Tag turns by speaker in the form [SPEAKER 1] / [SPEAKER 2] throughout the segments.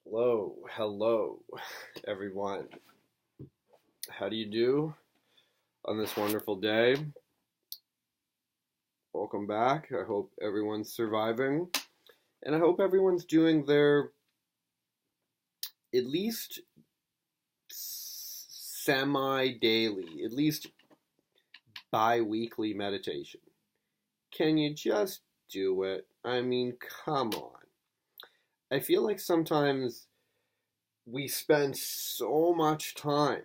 [SPEAKER 1] Hello, everyone. How do you do on this wonderful day? Welcome back. I hope everyone's surviving, and I hope everyone's doing their at least semi-daily, at least bi-weekly meditation. Can you just do it? I mean, come on. I feel like sometimes we spend so much time,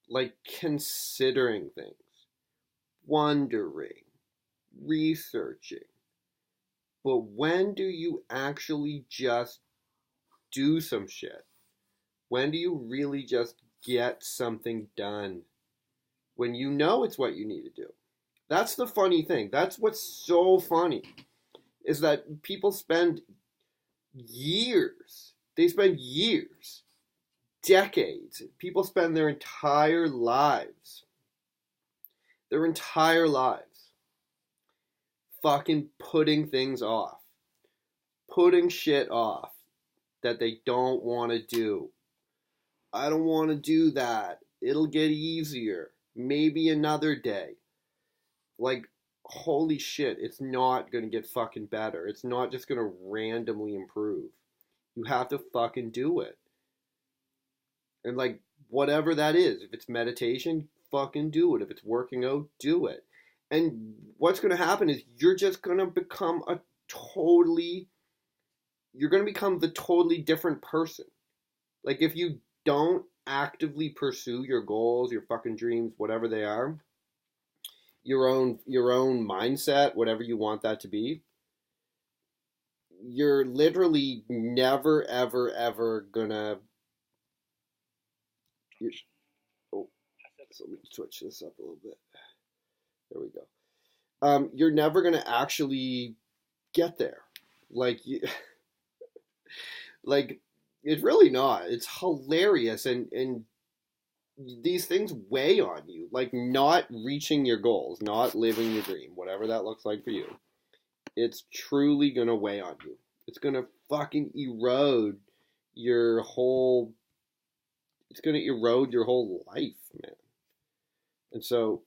[SPEAKER 1] like considering things, wondering, researching. But when do you actually just do some shit? When do you really just get something done? When you know it's what you need to do. That's the funny thing. That's what's so funny. Is that people spend years. They spend years, decades. People spend their entire lives fucking putting things off, putting shit off that they don't want to do. I don't want to do that. It'll get easier. Maybe another day. Like, holy shit, it's not going to get fucking better. It's not just going to randomly improve. You have to fucking do it. And like, whatever that is, if it's meditation, fucking do it. If it's working out, do it. And what's going to happen is you're just going to become you're going to become the totally different person. Like, if you don't actively pursue your goals, your fucking dreams, whatever they are, your own mindset, whatever you want that to be, you're literally never, ever gonna. Oh, so let me switch this up a little bit. There we go. You're never gonna actually get there. Like like it's really not. It's hilarious, and these things weigh on you. Like, not reaching your goals, not living your dream, whatever that looks like for you. It's truly gonna weigh on you. It's gonna fucking erode your whole. It's gonna erode your whole life, man. And so,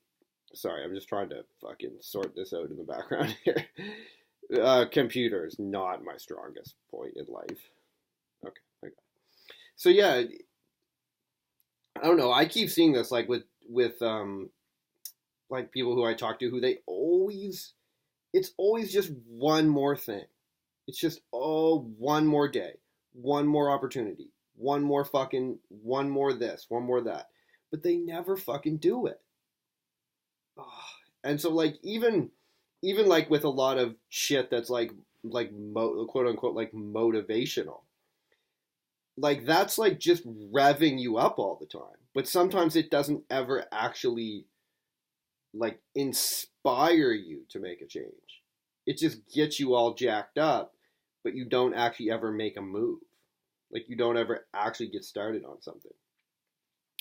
[SPEAKER 1] sorry, I'm just trying to fucking sort this out in the background here. Computer is not my strongest point in life. Okay. So yeah, I don't know. I keep seeing this like with like people who I talk to who it's always just one more thing. It's just one more day, one more opportunity, one more this, one more that. But they never fucking do it. Oh. And so like even like with a lot of shit that's like quote unquote like motivational, like that's like just revving you up all the time. But sometimes it doesn't ever actually like inspire you to make a change. It just gets you all jacked up, but you don't actually ever make a move. Like, you don't ever actually get started on something.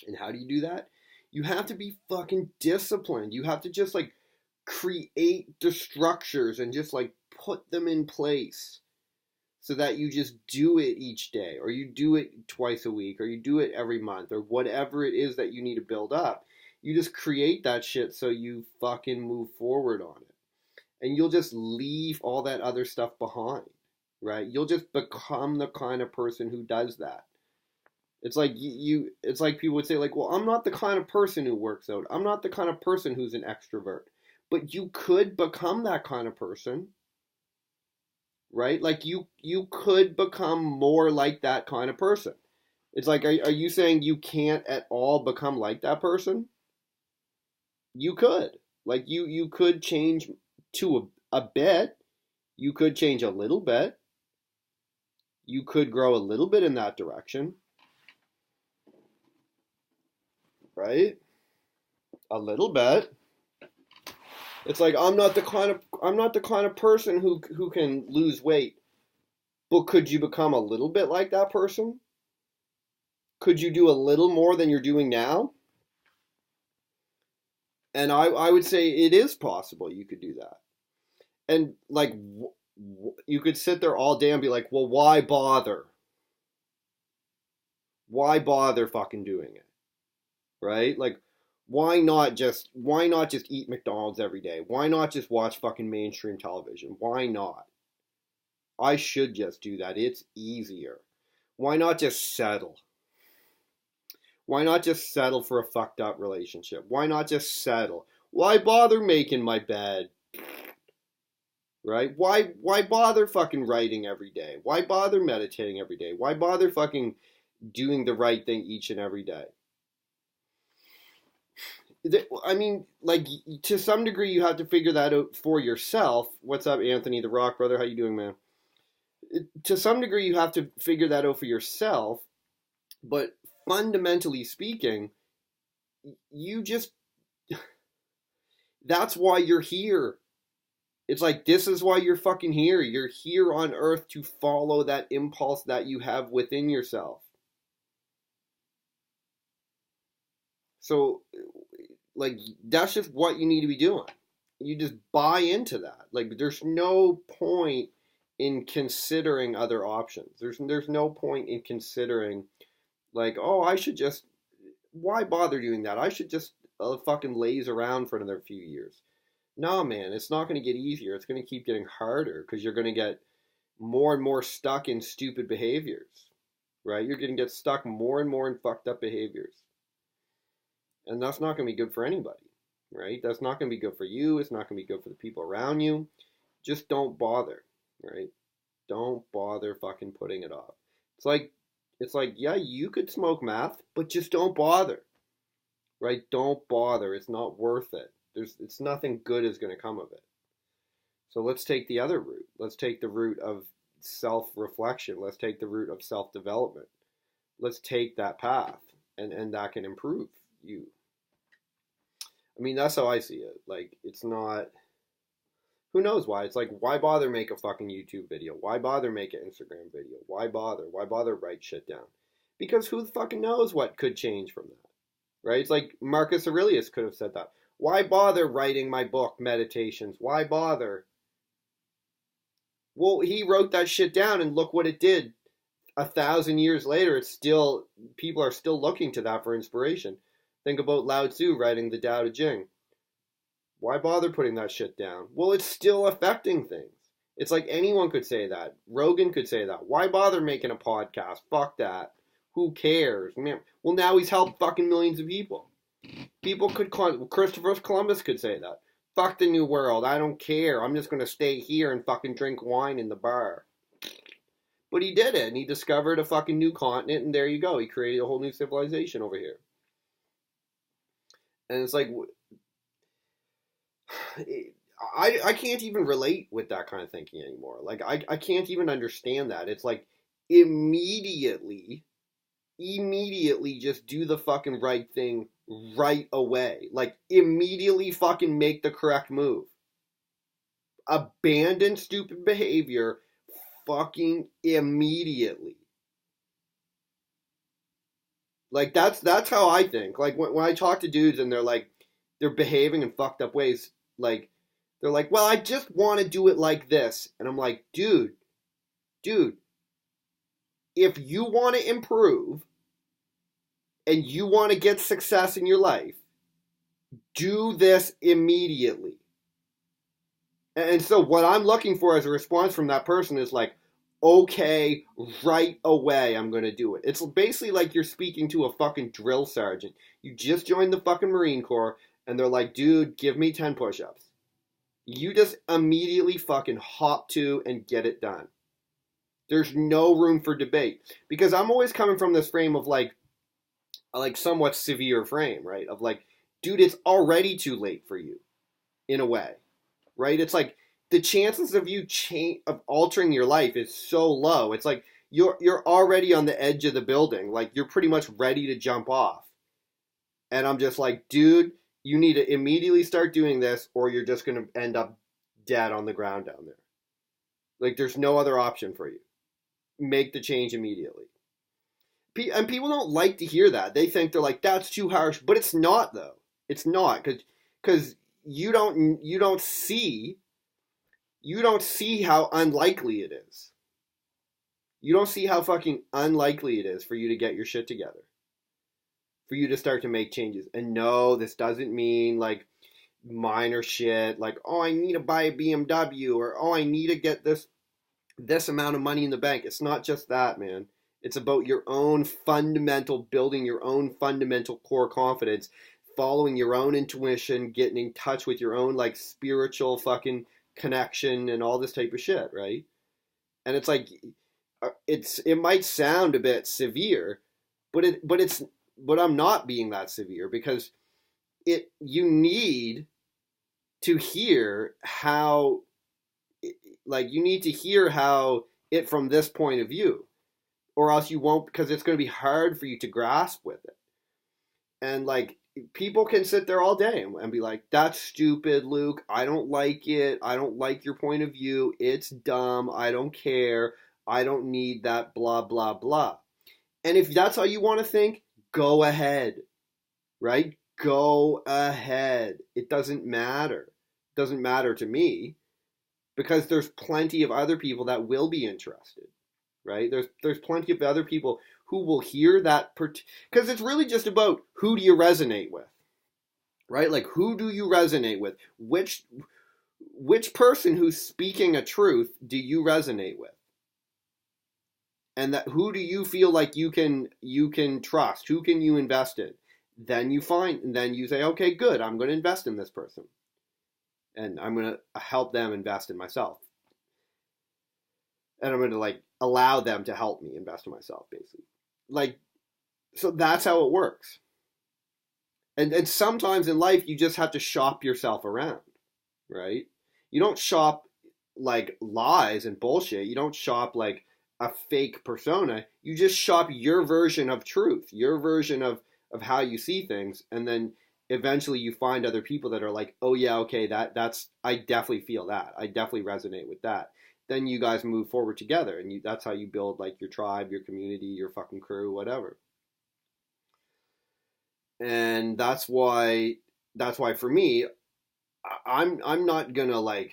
[SPEAKER 1] And how do you do that? You have to be fucking disciplined. You have to just like create the structures and just like put them in place so that you just do it each day, or you do it twice a week, or you do it every month, or whatever it is that you need to build up. You just create that shit so you fucking move forward on it. And you'll just leave all that other stuff behind, right? You'll just become the kind of person who does that. It's like it's like people would say like, well, I'm not the kind of person who works out. I'm not the kind of person who's an extrovert. But you could become that kind of person. Right? Like you could become more like that kind of person. It's like, are you saying you can't at all become like that person? You could. Like you could change to a bit. You could change a little bit. You could grow a little bit in that direction. Right? A little bit. It's like I'm not the kind of person who can lose weight. But could you become a little bit like that person? Could you do a little more than you're doing now? And I would say it is possible you could do that. And like, you could sit there all day and be like, well, why bother? Why bother fucking doing it? Right? Like, why not just eat McDonald's every day? Why not just watch fucking mainstream television? Why not? I should just do that. It's easier. Why not just settle? Why not just settle for a fucked up relationship? Why not just settle? Why bother making my bed? Right? Why bother fucking writing every day? Why bother meditating every day? Why bother fucking doing the right thing each and every day? I mean, like, to some degree, you have to figure that out for yourself. What's up, Anthony the Rock brother? How you doing, man? To some degree, you have to figure that out for yourself. But fundamentally speaking, you just, that's why you're here. It's like, this is why you're fucking here. You're here on Earth to follow that impulse that you have within yourself. So, like, that's just what you need to be doing. You just buy into that. Like, there's no point in considering other options. There's no point in considering, like, oh, I should just, why bother doing that? I should just fucking laze around for another few years. No, man, it's not going to get easier. It's going to keep getting harder because you're going to get more and more stuck in stupid behaviors, right? You're going to get stuck more and more in fucked up behaviors. And that's not going to be good for anybody, right? That's not going to be good for you. It's not going to be good for the people around you. Just don't bother, right? Don't bother fucking putting it off. It's like, yeah, you could smoke meth, but just don't bother, right? Don't bother. It's not worth it. It's nothing good is going to come of it. So let's take the other route. Let's take the route of self-reflection. Let's take the route of self-development. Let's take that path, and that can improve you. I mean, that's how I see it. Like, it's not, who knows why? It's like, why bother make a fucking YouTube video? Why bother make an Instagram video? Why bother? Why bother write shit down? Because who the fucking knows what could change from that, right? It's like Marcus Aurelius could have said that. Why bother writing my book, Meditations? Why bother? Well, he wrote that shit down, and look what it did. 1,000 years later, it's still, people are still looking to that for inspiration. Think about Lao Tzu writing the Tao Te Ching. Why bother putting that shit down? Well, it's still affecting things. It's like anyone could say that. Rogan could say that. Why bother making a podcast? Fuck that. Who cares? Man, well, now he's helped fucking millions of people. People could, Christopher Columbus could say that. Fuck the new world. I don't care. I'm just going to stay here and fucking drink wine in the bar. But he did it, and he discovered a fucking new continent, and there you go. He created a whole new civilization over here. And it's like, I can't even relate with that kind of thinking anymore. Like, I can't even understand that. It's like, immediately just do the fucking right thing right away. Like, immediately fucking make the correct move. Abandon stupid behavior fucking immediately. Like, that's how I think. Like, when I talk to dudes and they're behaving in fucked up ways, like, they're like, well, I just want to do it like this. And I'm like, dude, if you want to improve and you want to get success in your life, do this immediately. And so what I'm looking for as a response from that person is like, okay, right away I'm going to do it. It's basically like you're speaking to a fucking drill sergeant. You just joined the fucking Marine Corps, and they're like, dude, give me 10 push-ups. You just immediately fucking hop to and get it done. There's no room for debate. Because I'm always coming from this frame of like somewhat severe frame, right? Of like, dude, it's already too late for you, in a way, right? It's like, the chances of you of altering your life is so low. It's like you're already on the edge of the building. Like, you're pretty much ready to jump off. And I'm just like, dude, you need to immediately start doing this, or you're just going to end up dead on the ground down there. Like, there's no other option for you. Make the change immediately. And people don't like to hear that. They think, they're like, that's too harsh. But it's not, though. It's not, because you don't see you don't see how unlikely it is. You don't see how fucking unlikely it is for you to get your shit together. For you to start to make changes. And no, this doesn't mean like minor shit like, oh, I need to buy a BMW, or oh, I need to get this amount of money in the bank. It's not just that, man. It's about your own fundamental, building your own fundamental core confidence, following your own intuition, getting in touch with your own like spiritual fucking connection and all this type of shit, right? And it's like, it might sound a bit severe, but I'm not being that severe, because you need to hear how, like, you need to hear how it from this point of view, or else you won't, because it's going to be hard for you to grasp with it. And like, people can sit there all day and be like, that's stupid, Luke, I don't like it, I don't like your point of view, it's dumb, I don't care, I don't need that, blah blah blah. And if that's how you want to think, go ahead, right? Go ahead. It doesn't matter. It doesn't matter to me, because there's plenty of other people that will be interested, right? There's plenty of other people who will hear that, because it's really just about who do you resonate with, right? Like, who do you resonate with? Which person who's speaking a truth do you resonate with? And that, who do you feel like you can trust? Who can you invest in? Then you say, okay, good, I'm going to invest in this person. And I'm going to help them invest in myself. And I'm going to like allow them to help me invest in myself, basically. Like, so that's how it works. And sometimes in life, you just have to shop yourself around, right? You don't shop like lies and bullshit. You don't shop like a fake persona. You just shop your version of truth, your version of how you see things. And then eventually you find other people that are like, oh yeah, okay, that's, I definitely feel that. I definitely resonate with that. Then you guys move forward together, and that's how you build like your tribe, your community, your fucking crew, whatever. And that's why for me, I'm not gonna like,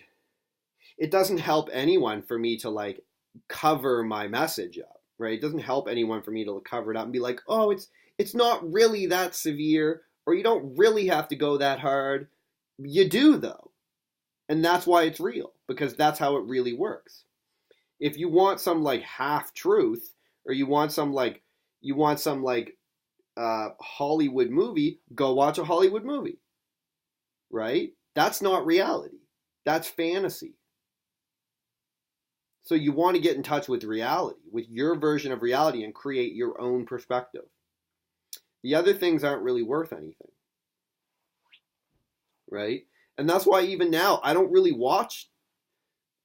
[SPEAKER 1] it doesn't help anyone for me to like cover my message up, right? It doesn't help anyone for me to cover it up and be like, oh, it's not really that severe, or you don't really have to go that hard. You do though. And that's why it's real, because that's how it really works. If you want some like half truth, or you want some Hollywood movie, go watch a Hollywood movie, right? That's not reality. That's fantasy. So you want to get in touch with reality, with your version of reality, and create your own perspective. The other things aren't really worth anything, right? And that's why even now I don't really watch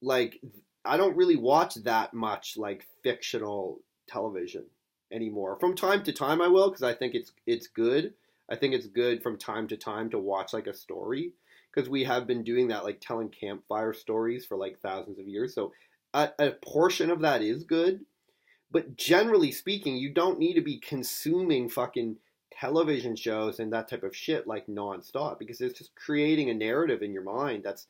[SPEAKER 1] that much like fictional television anymore. From time to time I will, because I think it's good. I think it's good from time to time to watch like a story, because we have been doing that, like telling campfire stories for like thousands of years. So a portion of that is good, but generally speaking, you don't need to be consuming fucking television shows and that type of shit like nonstop, because it's just creating a narrative in your mind that's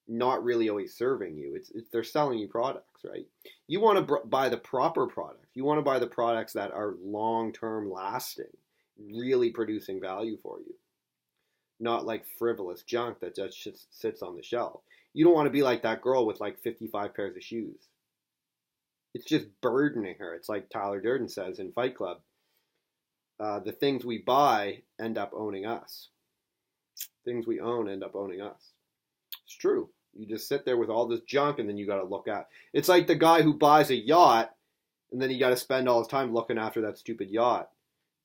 [SPEAKER 1] not really always serving you. It's they're selling you products, right? You want to buy the proper products. You want to buy the products that are long-term lasting, really producing value for you. Not like frivolous junk that just sits on the shelf. You don't want to be like that girl with like 55 pairs of shoes. It's just burdening her. It's like Tyler Durden says in Fight Club. The things we buy end up owning us. Things we own end up owning us. It's true. You just sit there with all this junk, and then you got to look at. It's like the guy who buys a yacht, and then you got to spend all his time looking after that stupid yacht,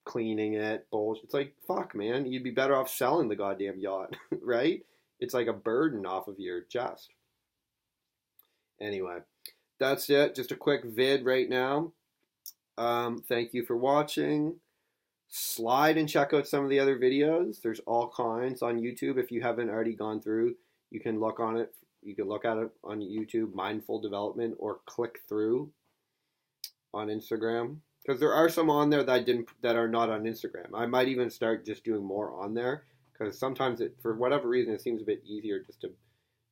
[SPEAKER 1] cleaning it, bullshit. It's like, fuck, man. You'd be better off selling the goddamn yacht, right? It's like a burden off of your chest. Anyway, that's it. Just a quick vid right now. Thank you for watching. Slide and check out some of the other videos. There's all kinds on YouTube. If you haven't already gone through, you can look on it. You can look at it on YouTube, Mindful Development, or click through on Instagram, because there are some on there that are not on Instagram. I might even start just doing more on there, because sometimes for whatever reason it seems a bit easier just to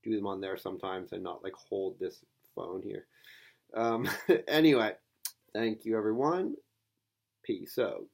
[SPEAKER 1] do them on there sometimes and not like hold this phone here. Anyway, thank you everyone. Peace out.